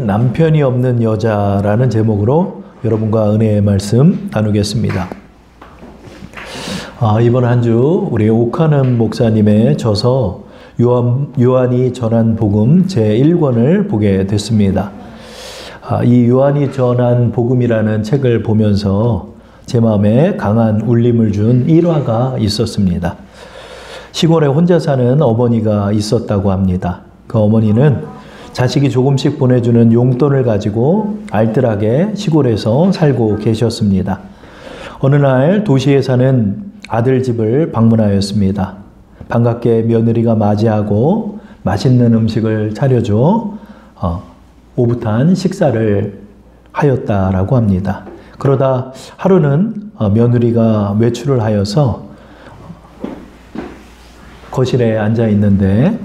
남편이 없는 여자라는 제목으로 여러분과 은혜의 말씀 나누겠습니다. 이번 한 주 우리 옥하는 목사님의 저서 요한이 전한 복음 제1권을 보게 됐습니다. 이 요한이 전한 복음이라는 책을 보면서 제 마음에 강한 울림을 준 일화가 있었습니다. 시골에 혼자 사는 어머니가 있었다고 합니다. 그 어머니는 자식이 조금씩 보내주는 용돈을 가지고 알뜰하게 시골에서 살고 계셨습니다. 어느 날 도시에 사는 아들 집을 방문하였습니다. 반갑게 며느리가 맞이하고 맛있는 음식을 차려줘 오붓한 식사를 하였다라고 합니다. 그러다 하루는 며느리가 외출을 하여서 거실에 앉아 있는데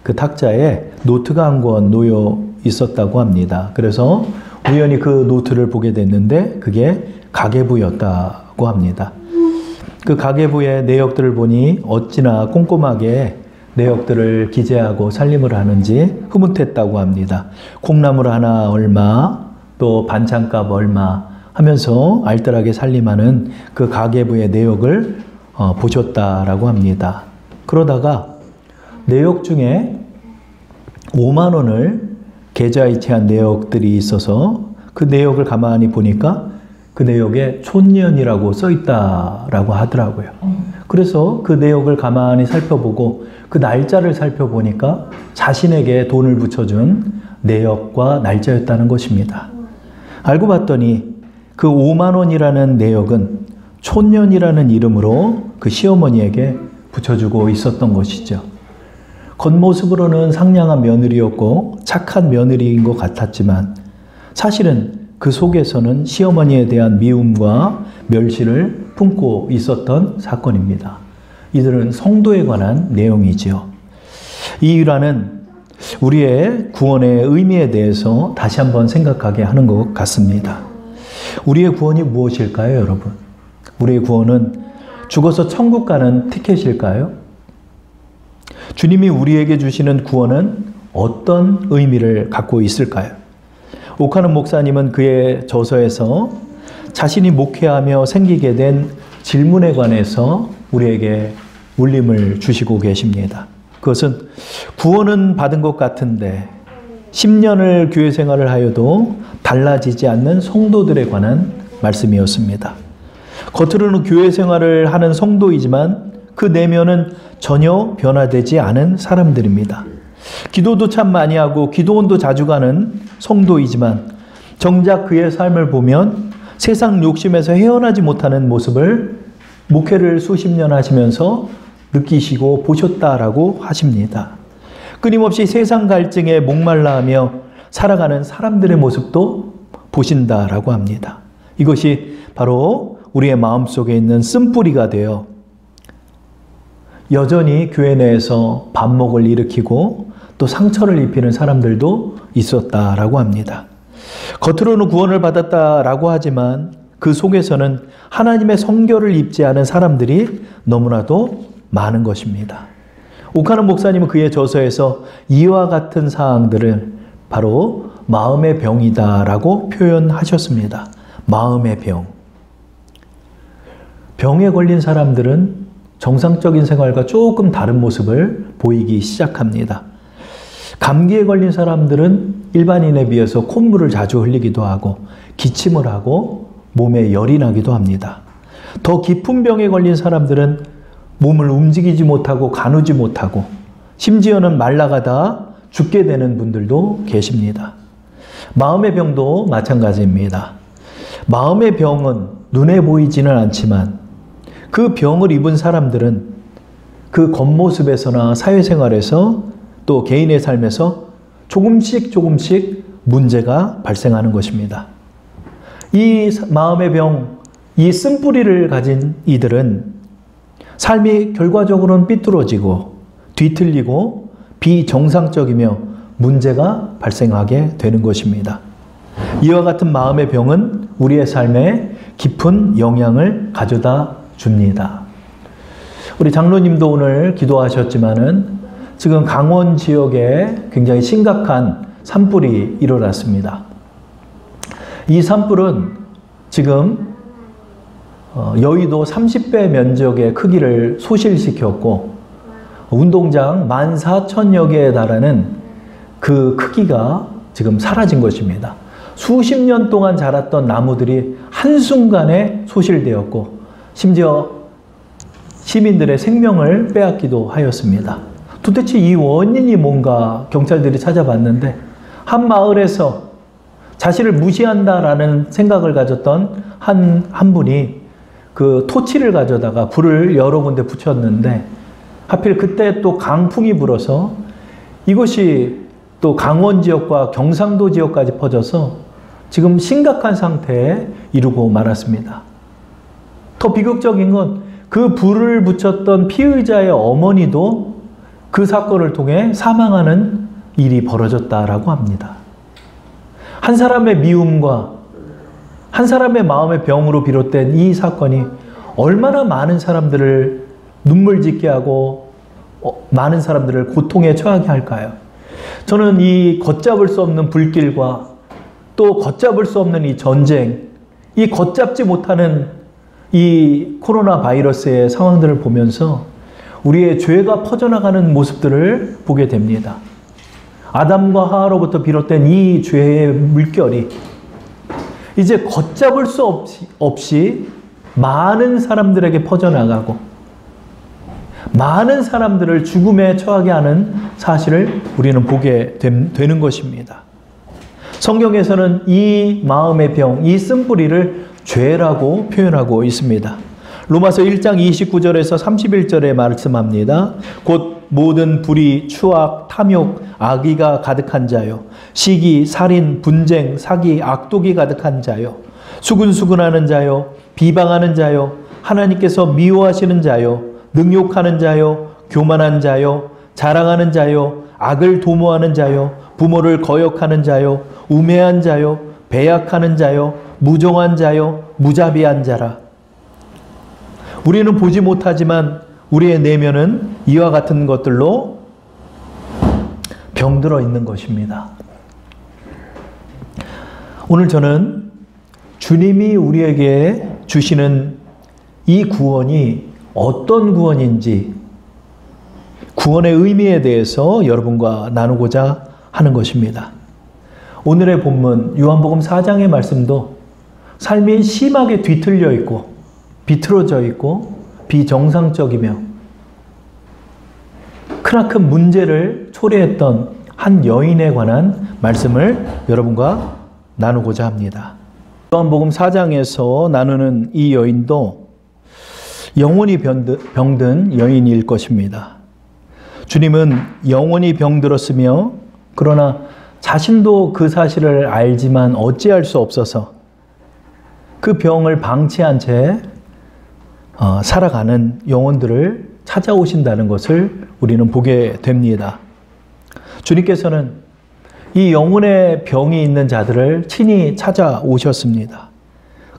그 탁자에 노트가 한 권 놓여 있었다고 합니다. 그래서 우연히 그 노트를 보게 됐는데 그게 가계부였다고 합니다. 그 가계부의 내역들을 보니 어찌나 꼼꼼하게 내역들을 기재하고 살림을 하는지 흐뭇했다고 합니다. 콩나물 하나 얼마, 또 반찬값 얼마 하면서 알뜰하게 살림하는 그 가계부의 내역을 보셨다라고 합니다. 그러다가 내역 중에 5만 원을 계좌이체한 내역들이 있어서 그 내역을 가만히 보니까 그 내역에 촌년이라고 써 있다라고 하더라고요. 그래서 그 내역을 가만히 살펴보고 그 날짜를 살펴보니까 자신에게 돈을 붙여준 내역과 날짜였다는 것입니다. 알고 봤더니 그 5만 원이라는 내역은 촌년이라는 이름으로 그 시어머니에게 붙여주고 있었던 것이죠. 겉모습으로는 상냥한 며느리였고 착한 며느리인 것 같았지만 사실은 그 속에서는 시어머니에 대한 미움과 멸시를 품고 있었던 사건입니다. 이들은 성도에 관한 내용이지요. 이 일화는 우리의 구원의 의미에 대해서 다시 한번 생각하게 하는 것 같습니다. 우리의 구원이 무엇일까요, 여러분? 우리의 구원은 죽어서 천국 가는 티켓일까요? 주님이 우리에게 주시는 구원은 어떤 의미를 갖고 있을까요? 옥하는 목사님은 그의 저서에서 자신이 목회하며 생기게 된 질문에 관해서 우리에게 울림을 주시고 계십니다. 그것은 구원은 받은 것 같은데 10년을 교회 생활을 하여도 달라지지 않는 성도들에 관한 말씀이었습니다. 겉으로는 교회 생활을 하는 성도이지만 그 내면은 전혀 변화되지 않은 사람들입니다. 기도도 참 많이 하고 기도원도 자주 가는 성도이지만 정작 그의 삶을 보면 세상 욕심에서 헤어나지 못하는 모습을 목회를 수십 년 하시면서 느끼시고 보셨다라고 하십니다. 끊임없이 세상 갈증에 목말라하며 살아가는 사람들의 모습도 보신다라고 합니다. 이것이 바로 우리의 마음속에 있는 쓴뿌리가 되어 여전히 교회 내에서 반목을 일으키고 또 상처를 입히는 사람들도 있었다라고 합니다. 겉으로는 구원을 받았다라고 하지만 그 속에서는 하나님의 성결을 입지 않은 사람들이 너무나도 많은 것입니다. 옥하는 목사님은 그의 저서에서 이와 같은 사항들을 바로 마음의 병이다라고 표현하셨습니다. 마음의 병. 병에 걸린 사람들은 정상적인 생활과 조금 다른 모습을 보이기 시작합니다. 감기에 걸린 사람들은 일반인에 비해서 콧물을 자주 흘리기도 하고 기침을 하고 몸에 열이 나기도 합니다. 더 깊은 병에 걸린 사람들은 몸을 움직이지 못하고 가누지 못하고 심지어는 말라가다 죽게 되는 분들도 계십니다. 마음의 병도 마찬가지입니다. 마음의 병은 눈에 보이지는 않지만 그 병을 입은 사람들은 그 겉모습에서나 사회생활에서 또 개인의 삶에서 조금씩 문제가 발생하는 것입니다. 이 마음의 병, 이 쓴뿌리를 가진 이들은 삶이 결과적으로는 삐뚤어지고 뒤틀리고 비정상적이며 문제가 발생하게 되는 것입니다. 이와 같은 마음의 병은 우리의 삶에 깊은 영향을 가져다 줍니다. 우리 장로님도 오늘 기도하셨지만은 지금 강원 지역에 굉장히 심각한 산불이 일어났습니다. 이 산불은 지금 여의도 30배 면적의 크기를 소실시켰고 운동장 14,000여 개에 달하는 그 크기가 지금 사라진 것입니다. 수십 년 동안 자랐던 나무들이 한순간에 소실되었고 심지어 시민들의 생명을 빼앗기도 하였습니다. 도대체 이 원인이 뭔가 경찰들이 찾아봤는데 한 마을에서 자신을 무시한다라는 생각을 가졌던 한 분이 그 토치를 가져다가 불을 여러 군데 붙였는데 하필 그때 또 강풍이 불어서 이것이 또 강원 지역과 경상도 지역까지 퍼져서 지금 심각한 상태에 이르고 말았습니다. 더 비극적인 건 그 불을 붙였던 피의자의 어머니도 그 사건을 통해 사망하는 일이 벌어졌다라고 합니다. 한 사람의 미움과 한 사람의 마음의 병으로 비롯된 이 사건이 얼마나 많은 사람들을 눈물 짓게 하고 많은 사람들을 고통에 처하게 할까요? 저는 이 걷잡을 수 없는 불길과 또 걷잡을 수 없는 이 전쟁, 이 걷잡지 못하는 이 코로나 바이러스의 상황들을 보면서 우리의 죄가 퍼져나가는 모습들을 보게 됩니다. 아담과 하와로부터 비롯된 이 죄의 물결이 이제 걷잡을 수 없이 많은 사람들에게 퍼져나가고 많은 사람들을 죽음에 처하게 하는 사실을 우리는 보게 되는 것입니다. 성경에서는 이 마음의 병, 이 쓴뿌리를 죄라고 표현하고 있습니다. 로마서 1장 29절에서 31절에 말씀합니다. 곧 모든 불의, 추악, 탐욕, 악의가 가득한 자요. 시기, 살인, 분쟁, 사기, 악독이 가득한 자요. 수근수근하는 자요. 비방하는 자요. 하나님께서 미워하시는 자요. 능욕하는 자요. 교만한 자요. 자랑하는 자요. 악을 도모하는 자요. 부모를 거역하는 자요. 우매한 자요. 배약하는 자요. 무정한 자요. 무자비한 자라. 우리는 보지 못하지만 우리의 내면은 이와 같은 것들로 병들어 있는 것입니다. 오늘 저는 주님이 우리에게 주시는 이 구원이 어떤 구원인지 구원의 의미에 대해서 여러분과 나누고자 하는 것입니다. 오늘의 본문 요한복음 4장의 말씀도 삶이 심하게 뒤틀려 있고 비틀어져 있고 비정상적이며 크나큰 문제를 초래했던 한 여인에 관한 말씀을 여러분과 나누고자 합니다. 요한복음 4장에서 나누는 이 여인도 영원히 병든 여인일 것입니다. 주님은 영원히 병들었으며 그러나 자신도 그 사실을 알지만 어찌할 수 없어서 그 병을 방치한 채 살아가는 영혼들을 찾아오신다는 것을 우리는 보게 됩니다. 주님께서는 이 영혼의 병이 있는 자들을 친히 찾아오셨습니다.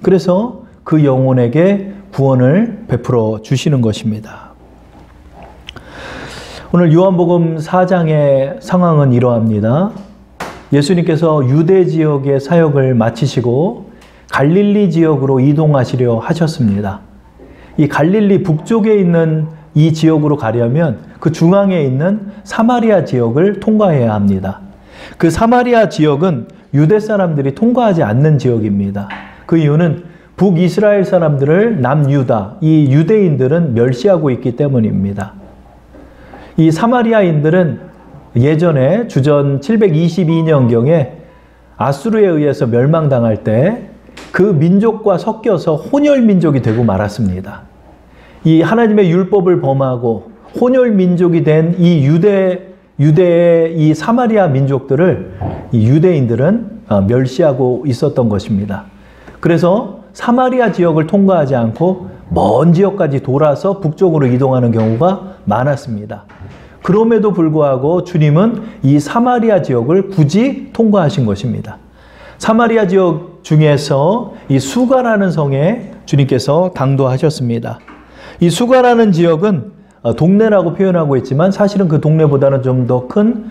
그래서 그 영혼에게 구원을 베풀어 주시는 것입니다. 오늘 요한복음 4장의 상황은 이러합니다. 예수님께서 유대 지역의 사역을 마치시고 갈릴리 지역으로 이동하시려 하셨습니다. 이 갈릴리 북쪽에 있는 이 지역으로 가려면 그 중앙에 있는 사마리아 지역을 통과해야 합니다. 그 사마리아 지역은 유대 사람들이 통과하지 않는 지역입니다. 그 이유는 북이스라엘 사람들을 남유다, 이 유대인들은 멸시하고 있기 때문입니다. 이 사마리아인들은 예전에 주전 722년경에 아수르에 의해서 멸망당할 때 그 민족과 섞여서 혼혈 민족이 되고 말았습니다. 이 하나님의 율법을 범하고 혼혈 민족이 된 이 유대의 이 사마리아 민족들을 이 유대인들은 멸시하고 있었던 것입니다. 그래서 사마리아 지역을 통과하지 않고 먼 지역까지 돌아서 북쪽으로 이동하는 경우가 많았습니다. 그럼에도 불구하고 주님은 이 사마리아 지역을 굳이 통과하신 것입니다. 사마리아 지역 중에서 이 수가라는 성에 주님께서 당도하셨습니다. 이 수가라는 지역은 동네라고 표현하고 있지만 사실은 그 동네보다는 좀 더 큰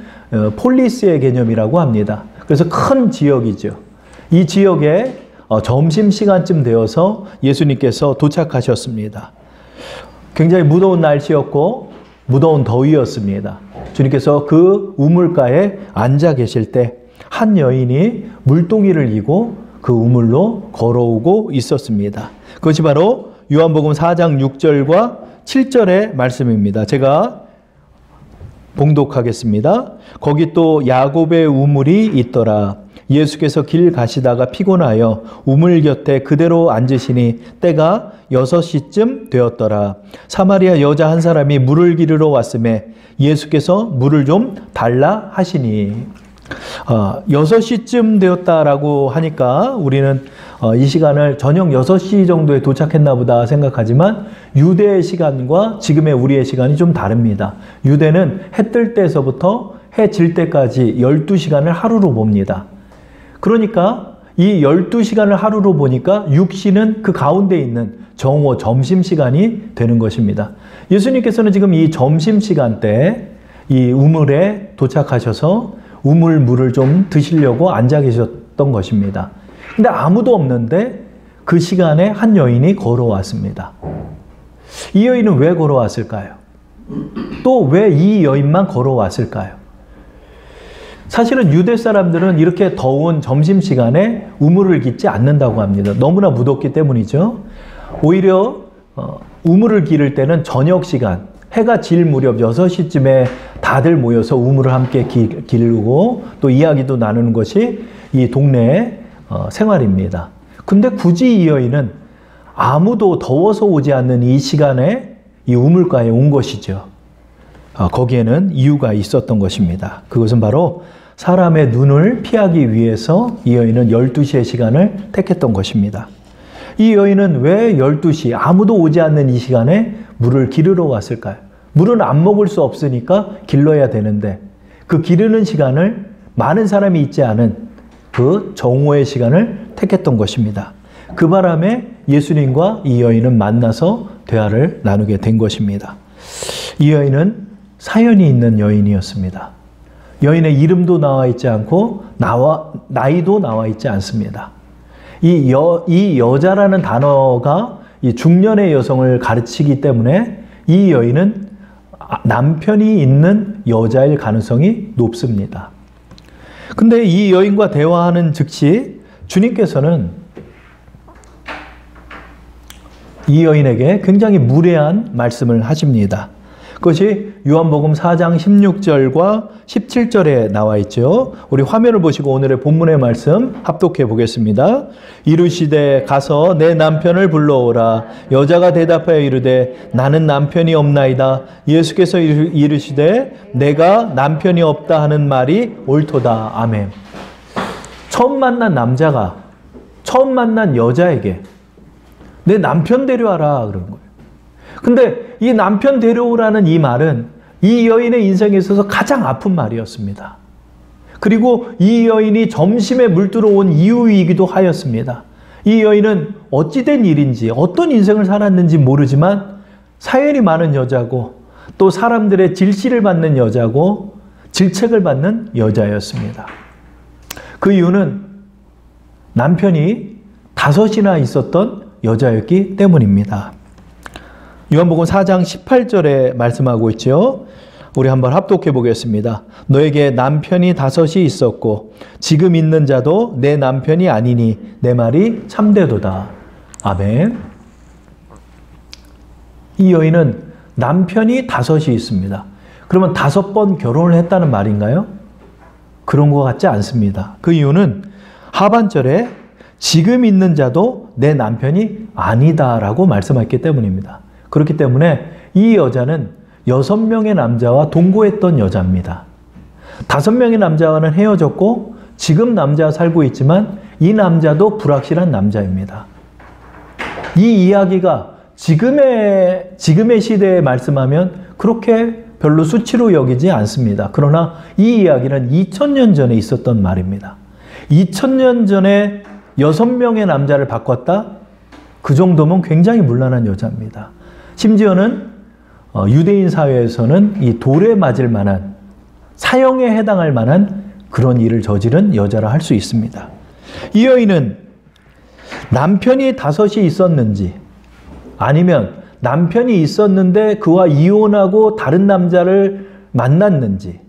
폴리스의 개념이라고 합니다. 그래서 큰 지역이죠. 이 지역에 점심시간쯤 되어서 예수님께서 도착하셨습니다. 굉장히 무더운 날씨였고 무더운 더위였습니다. 주님께서 그 우물가에 앉아 계실 때 한 여인이 물동이를 이고 그 우물로 걸어오고 있었습니다. 그것이 바로 요한복음 4장 6절과 7절의 말씀입니다. 제가 봉독하겠습니다. 거기 또 야곱의 우물이 있더라. 예수께서 길 가시다가 피곤하여 우물 곁에 그대로 앉으시니 때가 6시쯤 되었더라. 사마리아 여자 한 사람이 물을 기르러 왔음에 예수께서 물을 좀 달라 하시니 6시쯤 되었다라고 하니까 우리는 이 시간을 저녁 6시 정도에 도착했나 보다 생각하지만 유대의 시간과 지금의 우리의 시간이 좀 다릅니다. 유대는 해 뜰 때서부터 해 질 때까지 12시간을 하루로 봅니다. 그러니까 이 12시간을 하루로 보니까 6시는 그 가운데 있는 정오 점심시간이 되는 것입니다. 예수님께서는 지금 이 점심시간 때 이 우물에 도착하셔서 우물 물을 좀 드시려고 앉아 계셨던 것입니다. 근데 아무도 없는데 그 시간에 한 여인이 걸어왔습니다. 이 여인은 왜 걸어왔을까요? 또 왜 이 여인만 걸어왔을까요? 사실은 유대 사람들은 이렇게 더운 점심시간에 우물을 깃지 않는다고 합니다. 너무나 무덥기 때문이죠. 오히려 우물을 기를 때는 저녁 시간, 해가 질 무렵 6시쯤에 다들 모여서 우물을 함께 기르고 또 이야기도 나누는 것이 이 동네의 생활입니다. 근데 굳이 이 여인은 아무도 더워서 오지 않는 이 시간에 이 우물가에 온 것이죠. 거기에는 이유가 있었던 것입니다. 그것은 바로 사람의 눈을 피하기 위해서 이 여인은 12시의 시간을 택했던 것입니다. 이 여인은 왜 12시 아무도 오지 않는 이 시간에 물을 기르러 왔을까요? 물은 안 먹을 수 없으니까 길러야 되는데 그 기르는 시간을 많은 사람이 있지 않은 그 정오의 시간을 택했던 것입니다. 그 바람에 예수님과 이 여인은 만나서 대화를 나누게 된 것입니다. 이 여인은 사연이 있는 여인이었습니다. 여인의 이름도 나와 있지 않고 나이도 나와 있지 않습니다. 이 여자라는 단어가 이 중년의 여성을 가르치기 때문에 이 여인은 남편이 있는 여자일 가능성이 높습니다. 근데 이 여인과 대화하는 즉시 주님께서는 이 여인에게 굉장히 무례한 말씀을 하십니다. 그것이 요한복음 4장 16절과 17절에 나와 있죠. 우리 화면을 보시고 오늘의 본문의 말씀 합독해 보겠습니다. 이르시되 가서 내 남편을 불러오라. 여자가 대답하여 이르되 나는 남편이 없나이다. 예수께서 이르시되 내가 남편이 없다 하는 말이 옳도다. 아멘. 처음 만난 남자가 처음 만난 여자에게 내 남편 데려와라 그런 거예요. 근데 이 남편 데려오라는 이 말은 이 여인의 인생에 있어서 가장 아픈 말이었습니다. 그리고 이 여인이 점심에 물들어 온 이유이기도 하였습니다. 이 여인은 어찌된 일인지 어떤 인생을 살았는지 모르지만 사연이 많은 여자고 또 사람들의 질시를 받는 여자고 질책을 받는 여자였습니다. 그 이유는 남편이 5이나 있었던 여자였기 때문입니다. 요한복음 4장 18절에 말씀하고 있죠. 우리 한번 합독해 보겠습니다. 너에게 남편이 5이 있었고 지금 있는 자도 내 남편이 아니니 내 말이 참되도다. 아멘. 이 여인은 남편이 5이 있습니다. 그러면 5번 결혼을 했다는 말인가요? 그런 것 같지 않습니다. 그 이유는 하반절에 지금 있는 자도 내 남편이 아니다라고 말씀했기 때문입니다. 그렇기 때문에 이 여자는 6명의 남자와 동거했던 여자입니다. 5명의 남자와는 헤어졌고 지금 남자와 살고 있지만 이 남자도 불확실한 남자입니다. 이 이야기가 지금의 시대에 말씀하면 그렇게 별로 수치로 여기지 않습니다. 그러나 이 이야기는 2000년 전에 있었던 말입니다. 2000년 전에 6명의 남자를 바꿨다? 그 정도면 굉장히 문란한 여자입니다. 심지어는 유대인 사회에서는 이 돌에 맞을 만한 사형에 해당할 만한 그런 일을 저지른 여자라 할 수 있습니다. 이 여인은 남편이 5이 있었는지 아니면 남편이 있었는데 그와 이혼하고 다른 남자를 만났는지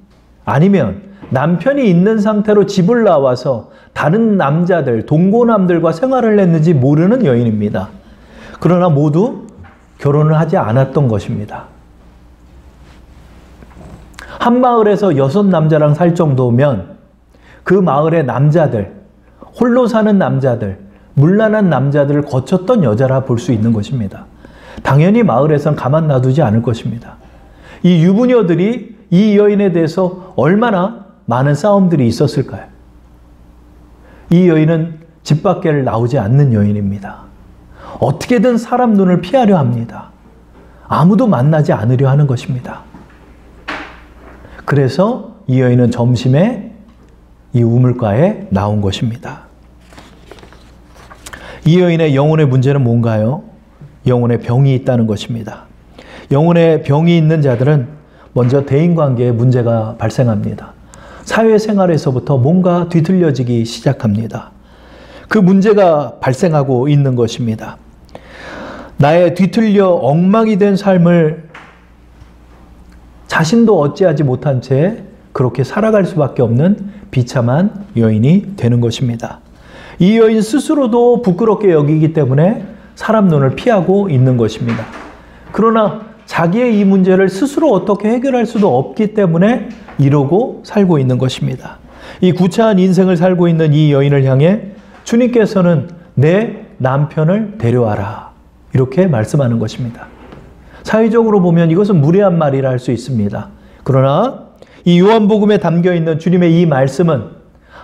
아니면 남편이 있는 상태로 집을 나와서 다른 남자들, 동고남들과 생활을 했는지 모르는 여인입니다. 그러나 모두 결혼을 하지 않았던 것입니다. 한 마을에서 6남자랑 살 정도면 그 마을의 남자들, 홀로 사는 남자들, 문란한 남자들을 거쳤던 여자라 볼 수 있는 것입니다. 당연히 마을에선 가만 놔두지 않을 것입니다. 이 유부녀들이 이 여인에 대해서 얼마나 많은 싸움들이 있었을까요? 이 여인은 집 밖을 나오지 않는 여인입니다. 어떻게든 사람 눈을 피하려 합니다. 아무도 만나지 않으려 하는 것입니다. 그래서 이 여인은 점심에 이 우물가에 나온 것입니다. 이 여인의 영혼의 문제는 뭔가요? 영혼의 병이 있다는 것입니다. 영혼의 병이 있는 자들은 먼저 대인관계에 문제가 발생합니다. 사회생활에서부터 뭔가 뒤틀려지기 시작합니다. 그 문제가 발생하고 있는 것입니다. 나의 뒤틀려 엉망이 된 삶을 자신도 어찌하지 못한 채 그렇게 살아갈 수밖에 없는 비참한 여인이 되는 것입니다. 이 여인 스스로도 부끄럽게 여기기 때문에 사람 눈을 피하고 있는 것입니다. 그러나 자기의 이 문제를 스스로 어떻게 해결할 수도 없기 때문에 이러고 살고 있는 것입니다. 이 구차한 인생을 살고 있는 이 여인을 향해 주님께서는 내 남편을 데려와라 이렇게 말씀하는 것입니다. 사회적으로 보면 이것은 무례한 말이라 할 수 있습니다. 그러나 이 요한복음에 담겨있는 주님의 이 말씀은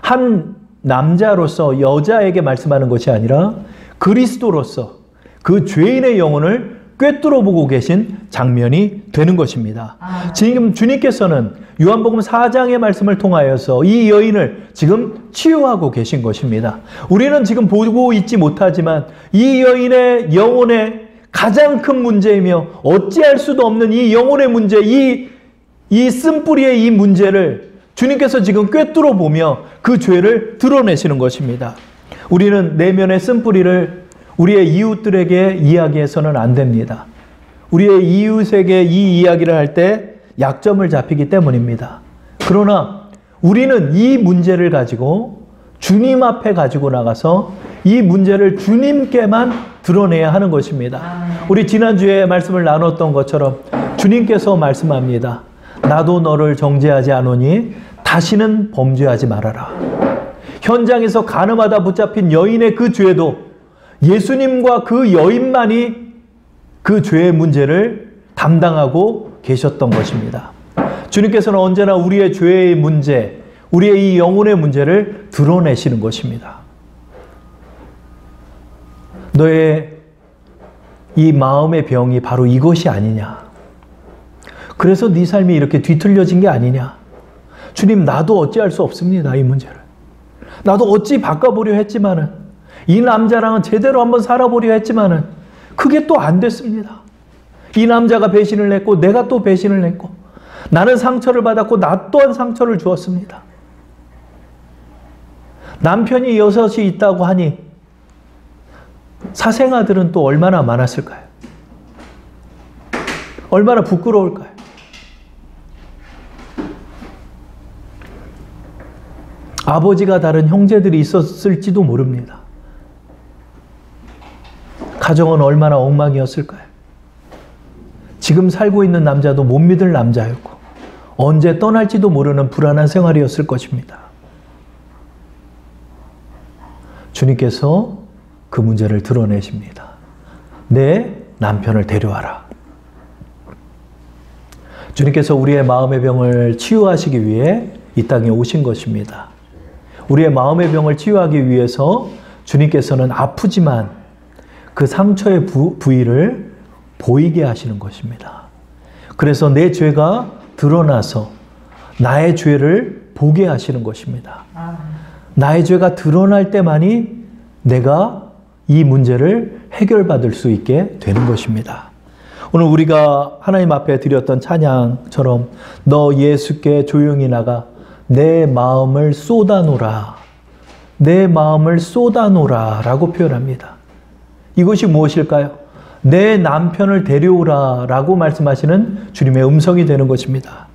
한 남자로서 여자에게 말씀하는 것이 아니라 그리스도로서 그 죄인의 영혼을 꿰뚫어 보고 계신 장면이 되는 것입니다. 지금 주님께서는 요한복음 4장의 말씀을 통하여서 이 여인을 지금 치유하고 계신 것입니다. 우리는 지금 보고 있지 못하지만 이 여인의 영혼의 가장 큰 문제이며 어찌할 수도 없는 이 영혼의 문제, 이 쓴뿌리의 이 문제를 주님께서 지금 꿰뚫어 보며 그 죄를 드러내시는 것입니다. 우리는 내면의 쓴뿌리를 우리의 이웃들에게 이야기해서는 안 됩니다. 우리의 이웃에게 이 이야기를 할 때 약점을 잡히기 때문입니다. 그러나 우리는 이 문제를 가지고 주님 앞에 가지고 나가서 이 문제를 주님께만 드러내야 하는 것입니다. 우리 지난주에 말씀을 나눴던 것처럼 주님께서 말씀합니다. 나도 너를 정죄하지 않으니 다시는 범죄하지 말아라. 현장에서 간음하다 붙잡힌 여인의 그 죄도 예수님과 그 여인만이 그 죄의 문제를 담당하고 계셨던 것입니다. 주님께서는 언제나 우리의 죄의 문제, 우리의 이 영혼의 문제를 드러내시는 것입니다. 너의 이 마음의 병이 바로 이것이 아니냐. 그래서 네 삶이 이렇게 뒤틀려진 게 아니냐. 주님, 나도 어찌할 수 없습니다. 이 문제를. 나도 어찌 바꿔보려 했지만은, 이 남자랑은 제대로 한번 살아보려 했지만은 그게 또 안 됐습니다. 이 남자가 배신을 했고 내가 또 배신을 했고 나는 상처를 받았고 나 또한 상처를 주었습니다. 남편이 6이 있다고 하니 사생아들은 또 얼마나 많았을까요? 얼마나 부끄러울까요? 아버지가 다른 형제들이 있었을지도 모릅니다. 가정은 얼마나 엉망이었을까요? 지금 살고 있는 남자도 못 믿을 남자였고 언제 떠날지도 모르는 불안한 생활이었을 것입니다. 주님께서 그 문제를 드러내십니다. 내 남편을 데려와라. 주님께서 우리의 마음의 병을 치유하시기 위해 이 땅에 오신 것입니다. 우리의 마음의 병을 치유하기 위해서 주님께서는 아프지만 그 상처의 부위를 보이게 하시는 것입니다. 그래서 내 죄가 드러나서 나의 죄를 보게 하시는 것입니다. 나의 죄가 드러날 때만이 내가 이 문제를 해결받을 수 있게 되는 것입니다. 오늘 우리가 하나님 앞에 드렸던 찬양처럼 너 예수께 조용히 나가 내 마음을 쏟아놓으라. 내 마음을 쏟아놓으라 라고 표현합니다. 이것이 무엇일까요? 내 남편을 데려오라 라고 말씀하시는 주님의 음성이 되는 것입니다.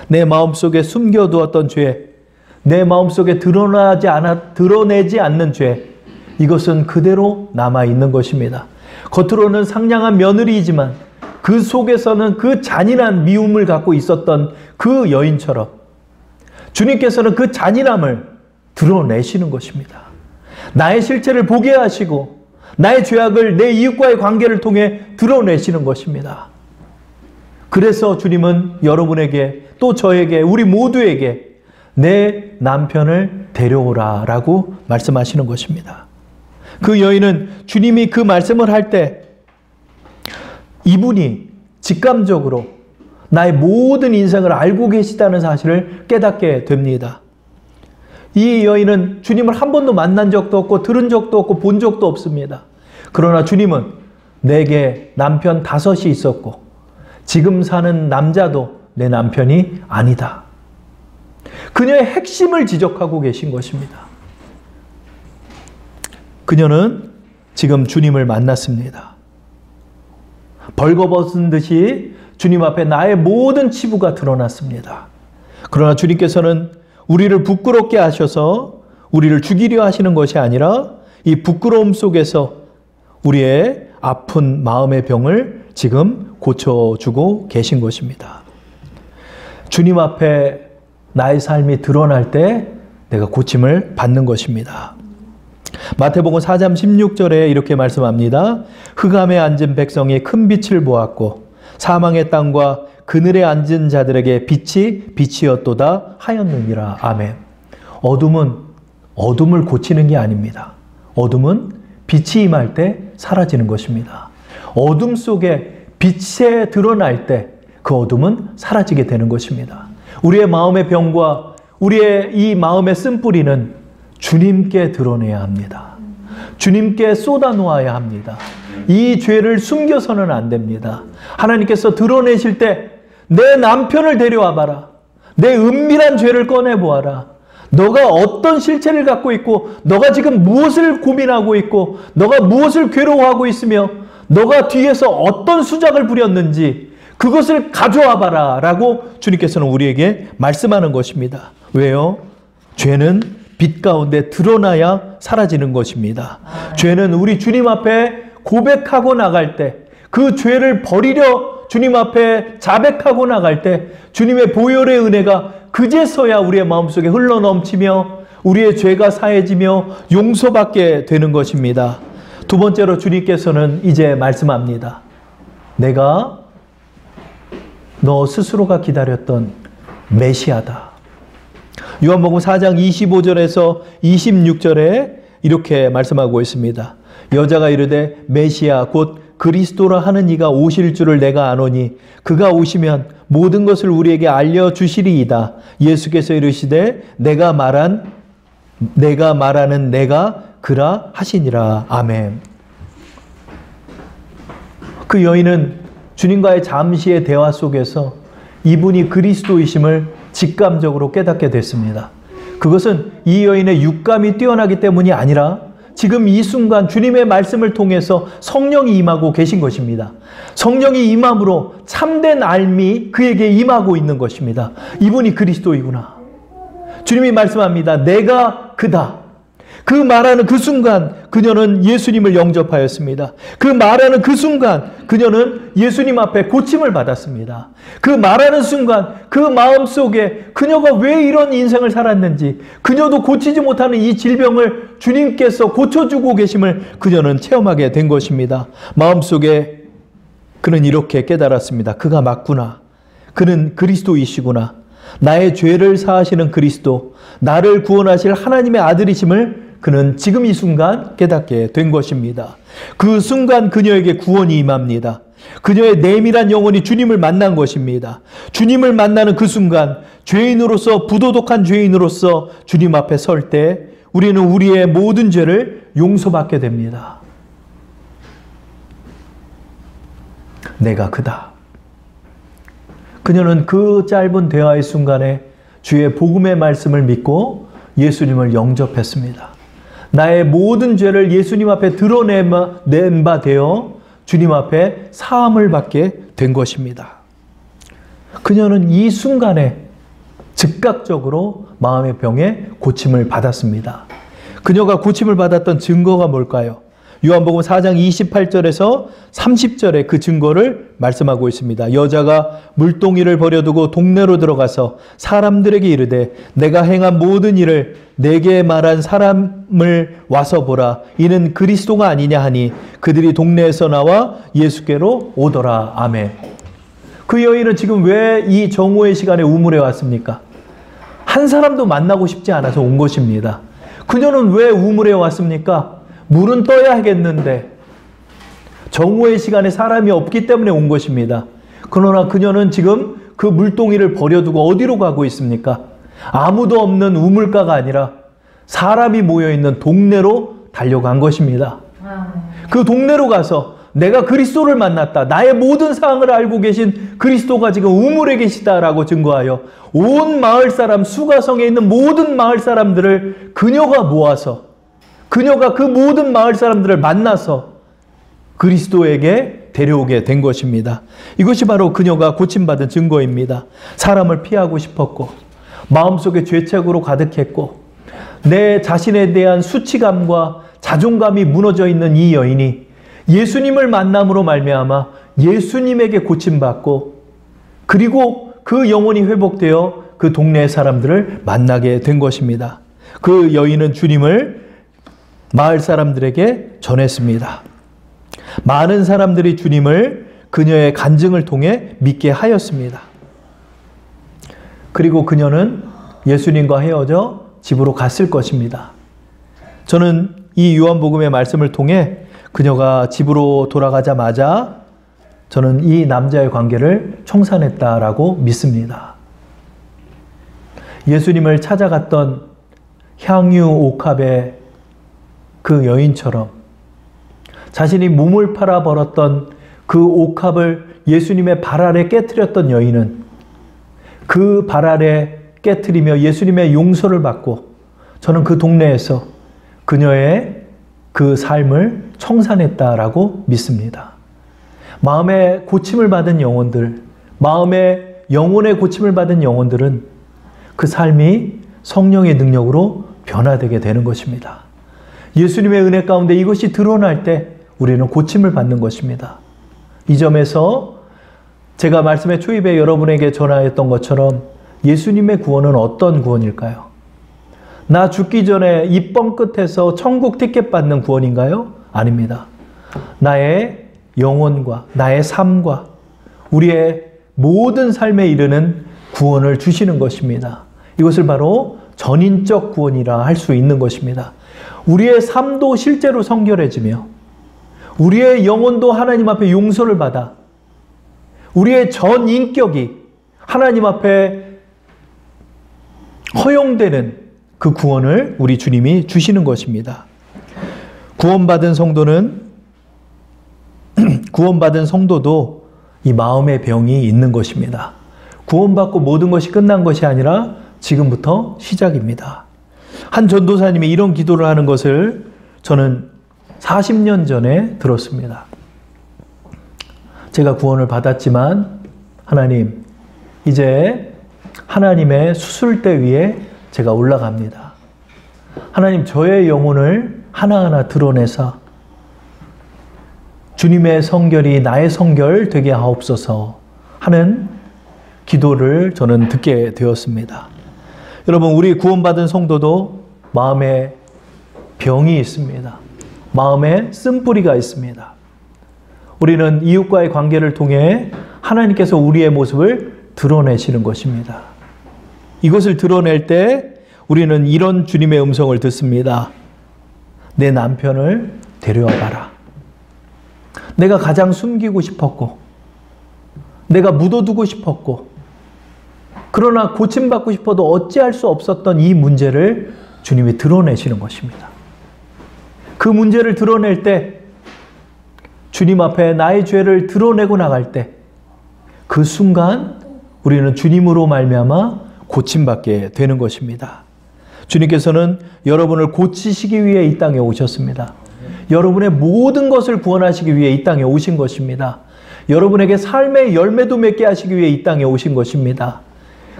내 마음속에 숨겨두었던 죄, 내 마음속에 드러내지 않는 죄, 이것은 그대로 남아있는 것입니다. 겉으로는 상냥한 며느리이지만 그 속에서는 그 잔인한 미움을 갖고 있었던 그 여인처럼 주님께서는 그 잔인함을 드러내시는 것입니다. 나의 실체를 보게 하시고 나의 죄악을 내 이웃과의 관계를 통해 드러내시는 것입니다. 그래서 주님은 여러분에게 또 저에게 우리 모두에게 내 남편을 데려오라 라고 말씀하시는 것입니다. 그 여인은 주님이 그 말씀을 할 때 이분이 직감적으로 나의 모든 인생을 알고 계시다는 사실을 깨닫게 됩니다. 이 여인은 주님을 한 번도 만난 적도 없고 들은 적도 없고 본 적도 없습니다. 그러나 주님은 내게 남편 5이 있었고 지금 사는 남자도 내 남편이 아니다. 그녀의 핵심을 지적하고 계신 것입니다. 그녀는 지금 주님을 만났습니다. 벌거벗은 듯이 주님 앞에 나의 모든 치부가 드러났습니다. 그러나 주님께서는 우리를 부끄럽게 하셔서 우리를 죽이려 하시는 것이 아니라 이 부끄러움 속에서 우리의 아픈 마음의 병을 지금 고쳐주고 계신 것입니다. 주님 앞에 나의 삶이 드러날 때 내가 고침을 받는 것입니다. 마태복음 4장 16절에 이렇게 말씀합니다. 흑암에 앉은 백성이 큰 빛을 보았고 사망의 땅과 그늘에 앉은 자들에게 빛이었도다 하였느니라. 아멘. 어둠은 어둠을 고치는 게 아닙니다. 어둠은 빛이 임할 때 사라지는 것입니다. 어둠 속에 빛에 드러날 때 그 어둠은 사라지게 되는 것입니다. 우리의 마음의 병과 우리의 이 마음의 쓴뿌리는 주님께 드러내야 합니다. 주님께 쏟아놓아야 합니다. 이 죄를 숨겨서는 안 됩니다. 하나님께서 드러내실 때 내 남편을 데려와 봐라. 내 은밀한 죄를 꺼내보아라. 너가 어떤 실체를 갖고 있고 너가 지금 무엇을 고민하고 있고 너가 무엇을 괴로워하고 있으며 너가 뒤에서 어떤 수작을 부렸는지 그것을 가져와 봐라 라고 주님께서는 우리에게 말씀하는 것입니다. 왜요? 죄는 빛 가운데 드러나야 사라지는 것입니다. 죄는 우리 주님 앞에 고백하고 나갈 때 그 죄를 버리려 주님 앞에 자백하고 나갈 때 주님의 보혈의 은혜가 그제서야 우리의 마음속에 흘러넘치며 우리의 죄가 사해지며 용서받게 되는 것입니다. 두 번째로 주님께서는 이제 말씀합니다. 내가 너 스스로가 기다렸던 메시아다. 요한복음 4장 25절에서 26절에 이렇게 말씀하고 있습니다. 여자가 이르되 메시아 곧 그리스도라 하는 이가 오실 줄을 내가 아노니 그가 오시면 모든 것을 우리에게 알려주시리이다. 예수께서 이르시되 내가 말하는 내가 그라 하시니라. 아멘. 그 여인은 주님과의 잠시의 대화 속에서 이분이 그리스도이심을 직감적으로 깨닫게 됐습니다. 그것은 이 여인의 육감이 뛰어나기 때문이 아니라 지금 이 순간 주님의 말씀을 통해서 성령이 임하고 계신 것입니다. 성령이 임함으로 참된 알미 그에게 임하고 있는 것입니다. 이분이 그리스도이구나. 주님이 말씀합니다. 내가 그다. 그 말하는 그 순간 그녀는 예수님을 영접하였습니다. 그 말하는 그 순간 그녀는 예수님 앞에 고침을 받았습니다. 그 말하는 순간 그 마음속에 그녀가 왜 이런 인생을 살았는지 그녀도 고치지 못하는 이 질병을 주님께서 고쳐주고 계심을 그녀는 체험하게 된 것입니다. 마음속에 그는 이렇게 깨달았습니다. 그가 맞구나. 그는 그리스도이시구나. 나의 죄를 사하시는 그리스도, 나를 구원하실 하나님의 아들이심을 그는 지금 이 순간 깨닫게 된 것입니다. 그 순간 그녀에게 구원이 임합니다. 그녀의 내밀한 영혼이 주님을 만난 것입니다. 주님을 만나는 그 순간 죄인으로서 부도덕한 죄인으로서 주님 앞에 설 때 우리는 우리의 모든 죄를 용서받게 됩니다. 내가 그다. 그녀는 그 짧은 대화의 순간에 주의 복음의 말씀을 믿고 예수님을 영접했습니다. 나의 모든 죄를 예수님 앞에 드러낸 바 되어 주님 앞에 사함을 받게 된 것입니다. 그녀는 이 순간에 즉각적으로 마음의 병에 고침을 받았습니다. 그녀가 고침을 받았던 증거가 뭘까요? 요한복음 4장 28절에서 30절에 그 증거를 말씀하고 있습니다. 여자가 물동이를 버려두고 동네로 들어가서 사람들에게 이르되 내가 행한 모든 일을 내게 말한 사람을 와서 보라. 이는 그리스도가 아니냐 하니 그들이 동네에서 나와 예수께로 오더라. 아멘. 그 여인은 지금 왜 이 정오의 시간에 우물에 왔습니까? 한 사람도 만나고 싶지 않아서 온 것입니다. 그녀는 왜 우물에 왔습니까? 물은 떠야 하겠는데 정오의 시간에 사람이 없기 때문에 온 것입니다. 그러나 그녀는 지금 그 물동이를 버려두고 어디로 가고 있습니까? 아무도 없는 우물가가 아니라 사람이 모여있는 동네로 달려간 것입니다. 그 동네로 가서 내가 그리스도를 만났다. 나의 모든 사항을 알고 계신 그리스도가 지금 우물에 계시다라고 증거하여 온 마을 사람, 수가성에 있는 모든 마을 사람들을 그녀가 모아서 그녀가 그 모든 마을 사람들을 만나서 그리스도에게 데려오게 된 것입니다. 이것이 바로 그녀가 고침받은 증거입니다. 사람을 피하고 싶었고 마음속에 죄책으로 가득했고 내 자신에 대한 수치감과 자존감이 무너져 있는 이 여인이 예수님을 만남으로 말미암아 예수님에게 고침받고 그리고 그 영혼이 회복되어 그 동네의 사람들을 만나게 된 것입니다. 그 여인은 주님을 마을 사람들에게 전했습니다. 많은 사람들이 주님을 그녀의 간증을 통해 믿게 하였습니다. 그리고 그녀는 예수님과 헤어져 집으로 갔을 것입니다. 저는 이 요한복음의 말씀을 통해 그녀가 집으로 돌아가자마자 저는 이 남자의 관계를 청산했다라고 믿습니다. 예수님을 찾아갔던 향유 옥합의 그 여인처럼 자신이 몸을 팔아 벌었던 그 옥합을 예수님의 발 아래 깨트렸던 여인은 그 발 아래 깨트리며 예수님의 용서를 받고 저는 그 동네에서 그녀의 그 삶을 청산했다라고 믿습니다. 마음의 고침을 받은 영혼들, 마음의 영혼의 고침을 받은 영혼들은 그 삶이 성령의 능력으로 변화되게 되는 것입니다. 예수님의 은혜 가운데 이것이 드러날 때 우리는 고침을 받는 것입니다. 이 점에서 제가 말씀의 초입에 여러분에게 전하였던 것처럼 예수님의 구원은 어떤 구원일까요? 나 죽기 전에 입번 끝에서 천국 티켓 받는 구원인가요? 아닙니다. 나의 영혼과 나의 삶과 우리의 모든 삶에 이르는 구원을 주시는 것입니다. 이것을 바로 전인적 구원이라 할 수 있는 것입니다. 우리의 삶도 실제로 성결해지며 우리의 영혼도 하나님 앞에 용서를 받아 우리의 전 인격이 하나님 앞에 허용되는 그 구원을 우리 주님이 주시는 것입니다. 구원받은 성도도 이 마음의 병이 있는 것입니다. 구원받고 모든 것이 끝난 것이 아니라 지금부터 시작입니다. 한 전도사님이 이런 기도를 하는 것을 저는 40년 전에 들었습니다. 제가 구원을 받았지만 하나님, 이제 하나님의 수술대 위에 제가 올라갑니다. 하나님, 저의 영혼을 하나하나 드러내사 주님의 성결이 나의 성결 되게 하옵소서 하는 기도를 저는 듣게 되었습니다. 여러분, 우리 구원받은 성도도 마음에 병이 있습니다. 마음에 쓴뿌리가 있습니다. 우리는 이웃과의 관계를 통해 하나님께서 우리의 모습을 드러내시는 것입니다. 이것을 드러낼 때 우리는 이런 주님의 음성을 듣습니다. 내 남편을 데려와 봐라. 내가 가장 숨기고 싶었고 내가 묻어두고 싶었고 그러나 고침받고 싶어도 어찌할 수 없었던 이 문제를 주님이 드러내시는 것입니다. 그 문제를 드러낼 때 주님 앞에 나의 죄를 드러내고 나갈 때 그 순간 우리는 주님으로 말미암아 고침받게 되는 것입니다. 주님께서는 여러분을 고치시기 위해 이 땅에 오셨습니다. 여러분의 모든 것을 구원하시기 위해 이 땅에 오신 것입니다. 여러분에게 삶의 열매도 맺게 하시기 위해 이 땅에 오신 것입니다.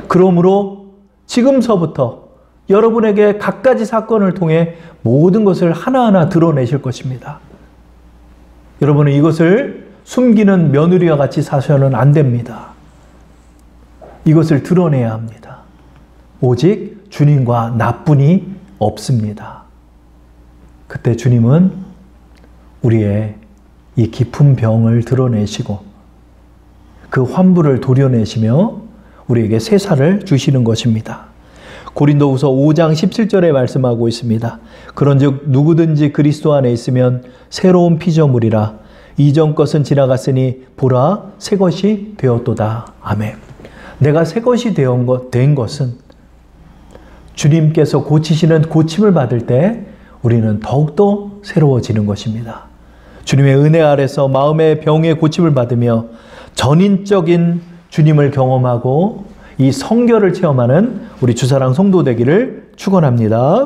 그러므로 지금서부터 여러분에게 갖가지 사건을 통해 모든 것을 하나하나 드러내실 것입니다. 여러분은 이것을 숨기는 며느리와 같이 사셔는 안 됩니다. 이것을 드러내야 합니다. 오직 주님과 나뿐이 없습니다. 그때 주님은 우리의 이 깊은 병을 드러내시고 그 환부를 도려내시며 우리에게 새 살을 주시는 것입니다. 고린도후서 5장 17절에 말씀하고 있습니다. 그런즉 누구든지 그리스도 안에 있으면 새로운 피조물이라 이전 것은 지나갔으니 보라 새 것이 되었도다. 아멘. 내가 새 것이 된 것은 주님께서 고치시는 고침을 받을 때 우리는 더욱더 새로워지는 것입니다. 주님의 은혜 아래서 마음의 병의 고침을 받으며 전인적인 주님을 경험하고 이 성결을 체험하는 우리 주사랑 성도 되기를 축원합니다.